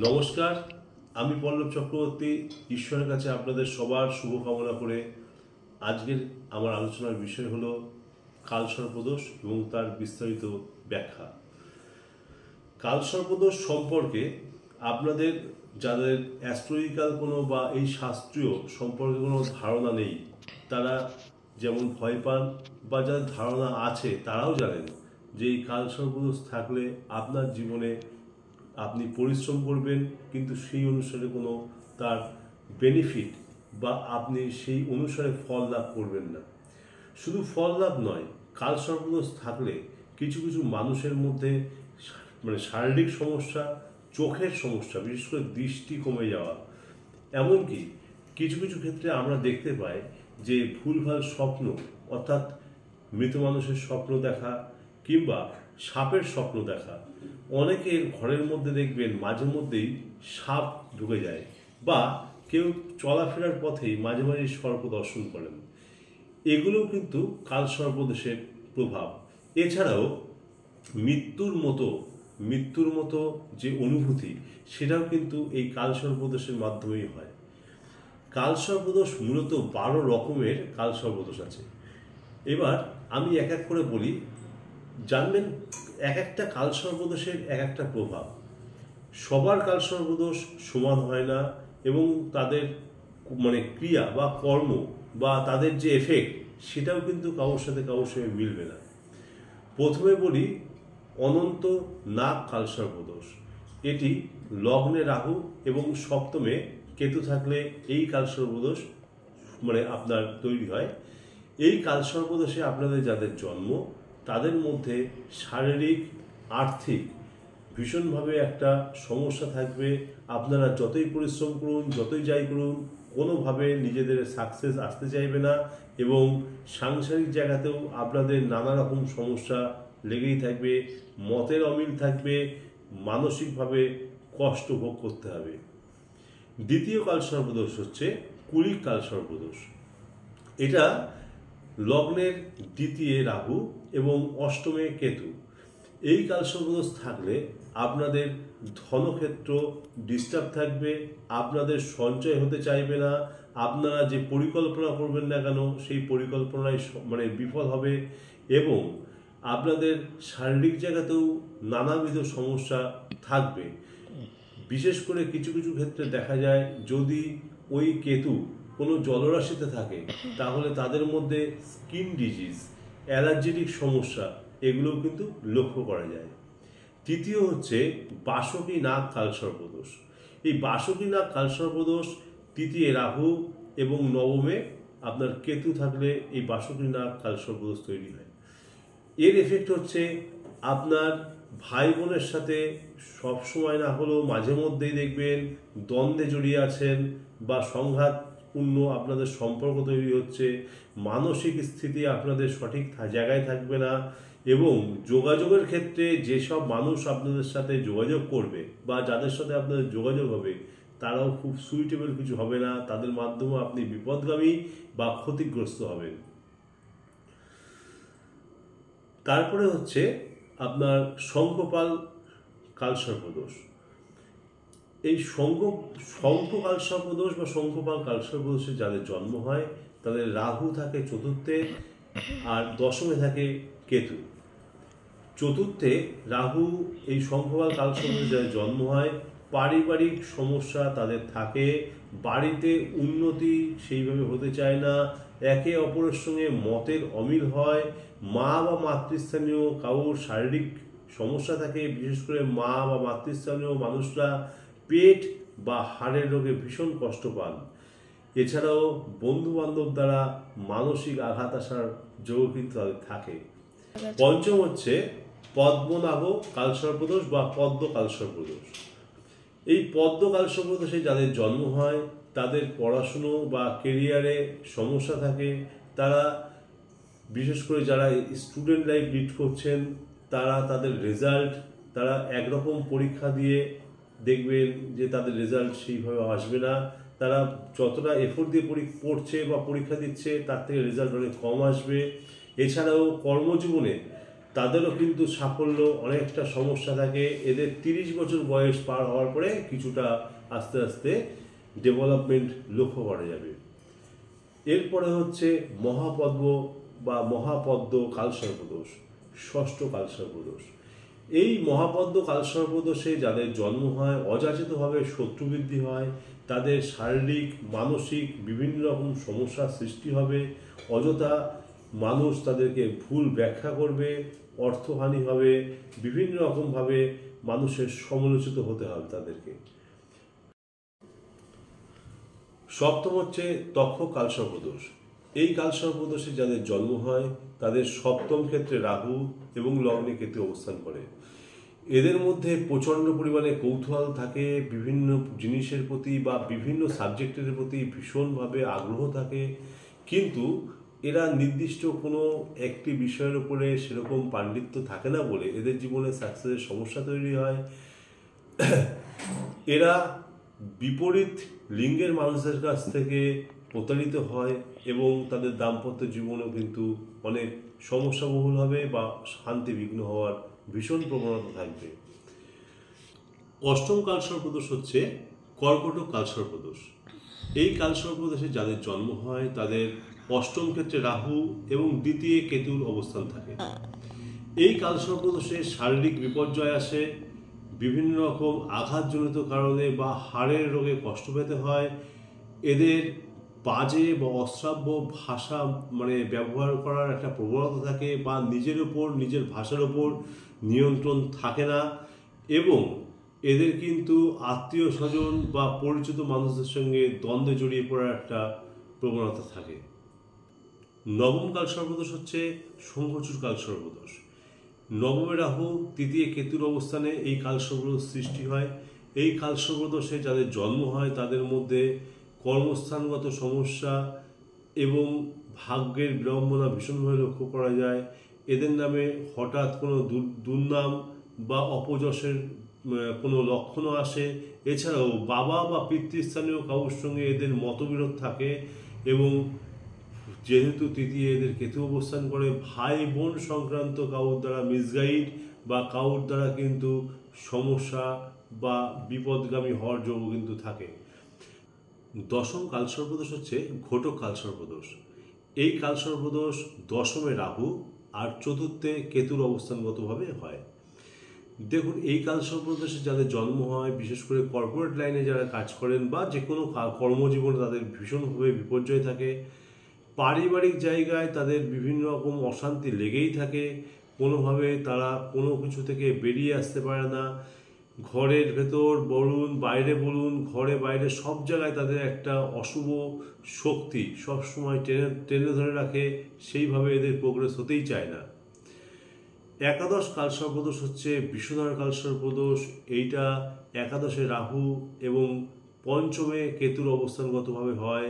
নমস্কার, আমি পল্লব চক্রবর্তী। ঈশ্বরের কাছে আপনাদের সবার শুভকামনা করে আজকের আমার আলোচনার বিষয় হলো কালসর্পদোষ এবং তার বিস্তারিত ব্যাখ্যা। কালসর্পদোষ সম্পর্কে আপনাদের যাদের অ্যাস্ট্রোলজিক্যাল কোনো বা এই শাস্ত্রীয় সম্পর্কে কোনো ধারণা নেই, তারা যেমন ভয় পান, বা যাদের ধারণা আছে তারাও জানেন যে এই কালসর্পদোষ থাকলে আপনার জীবনে আপনি পরিশ্রম করবেন, কিন্তু সেই অনুসারে কোনো তার বেনিফিট বা আপনি সেই অনুসারে ফল লাভ করবেন না। শুধু ফল লাভ নয়, কালসর্পদোষ থাকলে কিছু কিছু মানুষের মধ্যে শারীরিক সমস্যা, চোখের সমস্যা, বিশেষ করে দৃষ্টি কমে যাওয়া, এমনকি কিছু কিছু ক্ষেত্রে আমরা দেখতে পাই যে ভুলভাল স্বপ্ন, অর্থাৎ মৃত মানুষের স্বপ্ন দেখা কিংবা সাপের স্বপ্ন দেখা। অনেকের ঘরের মধ্যে দেখবেন মাঝে মধ্যেই সাপ ঢুকে যায়, বা কেউ চলাফেরার পথেই মাঝে মাঝে সর্প দর্শন করেন। এগুলোও কিন্তু কালসর্পদোষের প্রভাব। এছাড়াও মৃত্যুর মতো যে অনুভূতি, সেটাও কিন্তু এই কালসর্পদোষের মাধ্যমেই হয়। কালসর্পদোষ মূলত 12 রকমের কালসর্পদোষ আছে। এবার আমি এক এক করে বলি, জানবেন এক একটা কালসর্পদোষের এক একটা প্রভাব। সবার কালসর্পদোষ সমান হয় না, এবং তাদের ক্রিয়া বা কর্ম বা তাদের যে এফেক্ট, সেটাও কিন্তু কারোর সাথে মিলবে না। প্রথমে বলি অনন্ত নাগ কালসর্পদোষ। এটি লগ্নে রাহু এবং সপ্তমে কেতু থাকলে এই কালসর্পদোষ আপনার তৈরি হয়। এই কালসর্পদোষে আপনাদের যাদের জন্ম, তাদের মধ্যে শারীরিক, আর্থিক ভীষণভাবে একটা সমস্যা থাকবে। আপনারা যতই পরিশ্রম করুন, যতই যাই করুন, কোনোভাবে নিজেদের সাকসেস আসতে চাইবে না, এবং সাংসারিক জায়গাতেও আপনাদের নানা রকম সমস্যা লেগেই থাকবে, মতের অমিল থাকবে, মানসিকভাবে কষ্ট ভোগ করতে হবে। দ্বিতীয় কালসর্পদোষ হচ্ছে কুলিক কালসর্পদোষ। এটা লগ্নের দ্বিতীয় রাহু এবং অষ্টমে কেতু। এই কালসর্পদোষ থাকলে আপনাদের ধনক্ষেত্র ডিস্টার্ব থাকবে, আপনাদের সঞ্চয় হতে চাইবে না, আপনারা যে পরিকল্পনা করবেন না কেন সেই পরিকল্পনায় বিফল হবে, এবং আপনাদের শারীরিক জায়গাতেও নানাবিধ সমস্যা থাকবে। বিশেষ করে কিছু কিছু ক্ষেত্রে দেখা যায়, যদি ওই কেতু কোনো জলরাশিতে থাকে, তাহলে তাদের মধ্যে স্কিন ডিজিজ, অ্যালার্জেটিক সমস্যা, এগুলোও কিন্তু লক্ষ্য করা যায়। তৃতীয় হচ্ছে বাসকী নাগ কালসর্পদোষ। এই বাসকী নাগ কালসর্পদোষ তৃতীয় রাহু এবং নবমে আপনার কেতু থাকলে এই বাসকী নাগ কালসর্পদোষ তৈরি হয়। এর এফেক্ট হচ্ছে আপনার ভাই বোনের সাথে সবসময় না হলেও মাঝে মধ্যেই দেখবেন দ্বন্দ্বে জড়িয়ে আছেন, বা সংঘাতপূর্ণ আপনাদের সম্পর্ক তৈরি হচ্ছে, মানসিক স্থিতি আপনাদের সঠিক জায়গায় থাকবে না, এবং যোগাযোগের ক্ষেত্রে যেসব মানুষ আপনাদের সাথে যোগাযোগ করবে বা যাদের সাথে আপনাদের যোগাযোগ হবে, তারাও খুব সুইটেবল কিছু হবে না, তাদের মাধ্যমে আপনি বিপদগামী বা ক্ষতিগ্রস্ত হবেন। তারপরে হচ্ছে আপনার শঙ্খপাল কালসর্পদোষ। এই শঙ্খ কালসর্পদোষ বা শঙ্খপাল কালসর্পদোষে যাদের জন্ম হয়, তাদের রাহু থাকে চতুর্থে আর দশমে থাকে কেতু। চতুর্থে রাহু, এই শঙ্খপাল কালসর্পদোষে যাদের জন্ম হয়, পারিবারিক সমস্যা তাদের থাকে, বাড়িতে উন্নতি সেইভাবে হতে চায় না, একে অপরের সঙ্গে মতের অমিল হয়, মা বা মাতৃস্থানীয় কারোর শারীরিক সমস্যা থাকে, বিশেষ করে মা বা মাতৃস্থানীয় মানুষরা পেট বা হাড়ের রোগে ভীষণ কষ্ট পান। এছাড়াও বন্ধু বান্ধব দ্বারা মানসিক আঘাত আসার যোগ কিন্তু তাদের থাকে। পঞ্চম হচ্ছে পদ্মনাভ কালসর্পদোষ বা পদ্ম কালসর্পদোষ। এই পদ্ম কালসর্পদোষে যাদের জন্ম হয়, তাদের পড়াশুনো বা কেরিয়ারে সমস্যা থাকে। তারা বিশেষ করে যারা স্টুডেন্ট লাইফ লিড করছেন, তাদের রেজাল্ট, তারা একরকম পরীক্ষা দিয়ে দেখবেন যে তাদের রেজাল্ট সেইভাবে আসবে না। তারা যতটা এফোর্ট দিয়ে পড়ছে বা পরীক্ষা দিচ্ছে, তার থেকে রেজাল্ট অনেক কম আসবে। এছাড়াও কর্মজীবনে তাদেরও কিন্তু সাফল্য অনেকটা সমস্যা থাকে। এদের 30 বছর বয়স পার হওয়ার পরে কিছুটা আস্তে আস্তে ডেভেলপমেন্ট লক্ষ্য করা যাবে। এরপরে হচ্ছে মহাপদ্ম বা মহাপদ্ম কালসর্পদোষ, ষষ্ঠ কালসর্পদোষ। এই মহাপদ্ম কালসর্পদোষে যাদের জন্ম হয় অযাচিতভাবে শত্রুবৃদ্ধি হয়, তাদের শারীরিক মানসিক বিভিন্ন রকম সমস্যার সৃষ্টি হবে, অযথা মানুষ তাদেরকে ভুল ব্যাখ্যা করবে, অর্থহানি হবে, বিভিন্ন রকমভাবে মানুষের সমালোচিত হতে হবে তাদেরকে। সপ্তম হচ্ছে তক্ষ কালসর্পদোষ। এই কালসর্পদোষে যাদের জন্ম হয় তাদের সপ্তম ক্ষেত্রে রাহু এবং লগ্নে কেতু অবস্থান করে। এদের মধ্যে প্রচণ্ড পরিমাণে কৌতূহল থাকে, বিভিন্ন জিনিসের প্রতি বা বিভিন্ন সাবজেক্টের প্রতি ভীষণভাবে আগ্রহ থাকে, কিন্তু এরা নির্দিষ্ট কোনো একটি বিষয়ের উপরে সেরকম পাণ্ডিত্য থাকে না বলে এদের জীবনে সাকসেসের সমস্যা তৈরি হয়। এরা বিপরীত লিঙ্গের মানুষদের কাছ থেকে প্রতারিত হয় এবং তাদের দাম্পত্য জীবনেও কিন্তু অনেক সমস্যাবহুল হবে বা শান্তি বিঘ্ন হওয়ার ভীষণ প্রবণতা থাকবে। অষ্টম কালসর্পদোষ হচ্ছে কর্কট কালসর্পদোষ। এই কালসর্পদোষে যাদের জন্ম হয় তাদের অষ্টম ক্ষেত্রে রাহু এবং দ্বিতীয় কেতুর অবস্থান থাকে। এই কালসর্পদোষে শারীরিক বিপর্যয় আসে, বিভিন্ন রকম আঘাতজনিত কারণে বা হাড়ের রোগে কষ্ট পেতে হয়। এদের বাজে বা অশ্রাব্য ভাষা ব্যবহার করার একটা প্রবণতা থাকে বা নিজের ওপর নিজের ভাষার ওপর নিয়ন্ত্রণ থাকে না, এবং এদের কিন্তু আত্মীয় স্বজন বা পরিচিত মানুষদের সঙ্গে দ্বন্দ্বে জড়িয়ে পড়ার একটা প্রবণতা থাকে। নবম কালসর্পদোষ হচ্ছে শঙ্খচূড় কালসর্পদোষ। নবমে রাহু তৃতীয় কেতুর অবস্থানে এই কালসর্পদোষ সৃষ্টি হয়। এই কালসর্পদোষে যাদের জন্ম হয় তাদের মধ্যে কর্মস্থানগত সমস্যা এবং ভাগ্যের বিড়ম্বনা ভীষণভাবে লক্ষ্য করা যায়। এদের নামে হঠাৎ কোনো দুর্নাম বা অপযশের কোনো লক্ষণও আসে। এছাড়াও বাবা বা পিতৃস্থানীয় কারোর সঙ্গে এদের মতবিরোধ থাকে, এবং যেহেতু তৃতীয় এদের কেতু অবস্থান করে, ভাই বোন সংক্রান্ত কারোর দ্বারা মিসগাইড বা কারোর দ্বারা কিন্তু সমস্যা বা বিপদগামী হওয়ার যোগ কিন্তু থাকে। দশম কালসর্পদোষ হচ্ছে ঘটক কালসর্পদোষ। এই কালসর্পদোষ দশমে রাহু আর চতুর্থে কেতুর অবস্থানগতভাবে হয়। দেখুন, এই কালসর্পদোষে যাদের জন্ম হয়, বিশেষ করে কর্পোরেট লাইনে যারা কাজ করেন বা যে কোনো কর্মজীবনে তাদের ভীষণভাবে বিপর্যয় থাকে। পারিবারিক জায়গায় তাদের বিভিন্ন রকম অশান্তি লেগেই থাকে, কোনোভাবে তারা কোনো কিছু থেকে বেরিয়ে আসতে পারে না। ঘরের ভেতর বলুন, বাইরে বলুন, ঘরে বাইরে সব জায়গায় তাদের একটা অশুভ শক্তি সবসময় টেনে ধরে রাখে, সেইভাবে এদের প্রোগ্রেস হতেই চায় না। একাদশ কালসর্পদোষ হচ্ছে বিষধর কালসর্পদোষ। এইটা একাদশে রাহু এবং পঞ্চমে কেতুর অবস্থানগতভাবে হয়।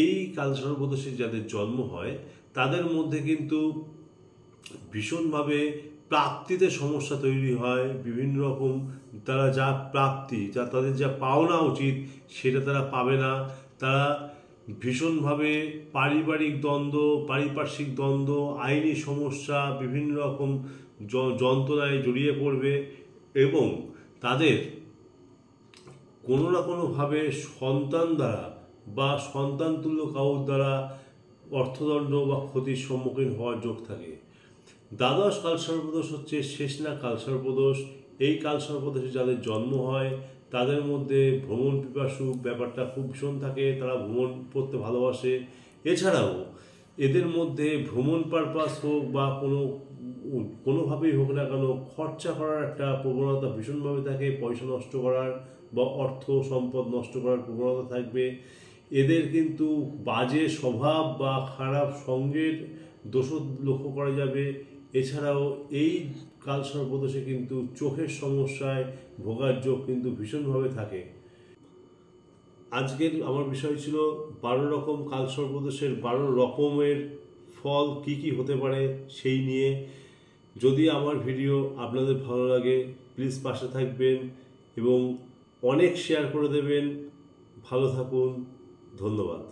এই কালসর্পদোষে যাদের জন্ম হয় তাদের মধ্যে কিন্তু ভীষণভাবে প্রাপ্তিতে সমস্যা তৈরি হয়। বিভিন্ন রকম তারা যা প্রাপ্তি, যা তাদের যা পাওনা উচিত সেটা তারা পাবে না। তারা ভীষণভাবে পারিবারিক দ্বন্দ্ব, পারিপার্শ্বিক দ্বন্দ্ব, আইনি সমস্যা, বিভিন্ন রকম যন্ত্রণায় জড়িয়ে পড়বে, এবং তাদের কোনো না কোনোভাবে সন্তান দ্বারা বা সন্তানতুল্য কাউর দ্বারা অর্থদণ্ড বা ক্ষতির সম্মুখীন হওয়ার যোগ থাকে। দ্বাদশ কালসর্পদোষ হচ্ছে শেষনাগ কালসর্পদোষ। এই কালসর্পদোষে যাদের জন্ম হয় তাদের মধ্যে ভ্রমণ পিপাসু ব্যাপারটা খুব ভীষণ থাকে, তারা ভ্রমণ করতে ভালোবাসে। এছাড়াও এদের মধ্যে ভ্রমণ পারপাস হোক বা কোনোভাবেই হোক না কেন খরচা করার একটা প্রবণতা ভীষণভাবে থাকে, পয়সা নষ্ট করার বা অর্থ সম্পদ নষ্ট করার প্রবণতা থাকবে। এদের কিন্তু বাজে স্বভাব বা খারাপ সঙ্গের দোষ লক্ষ্য করা যাবে। এছাড়াও এই কালসর্পদোষে কিন্তু চোখের সমস্যায় ভোগার যোগ কিন্তু ভীষণভাবে থাকে। আজকের আমার বিষয় ছিল 12 রকম কালসর্পদোষের 12 রকমের ফল কি কি হতে পারে সেই নিয়ে। যদি আমার ভিডিও আপনাদের ভালো লাগে প্লিজ পাশে থাকবেন এবং অনেক শেয়ার করে দেবেন। ভালো থাকুন, ধন্যবাদ।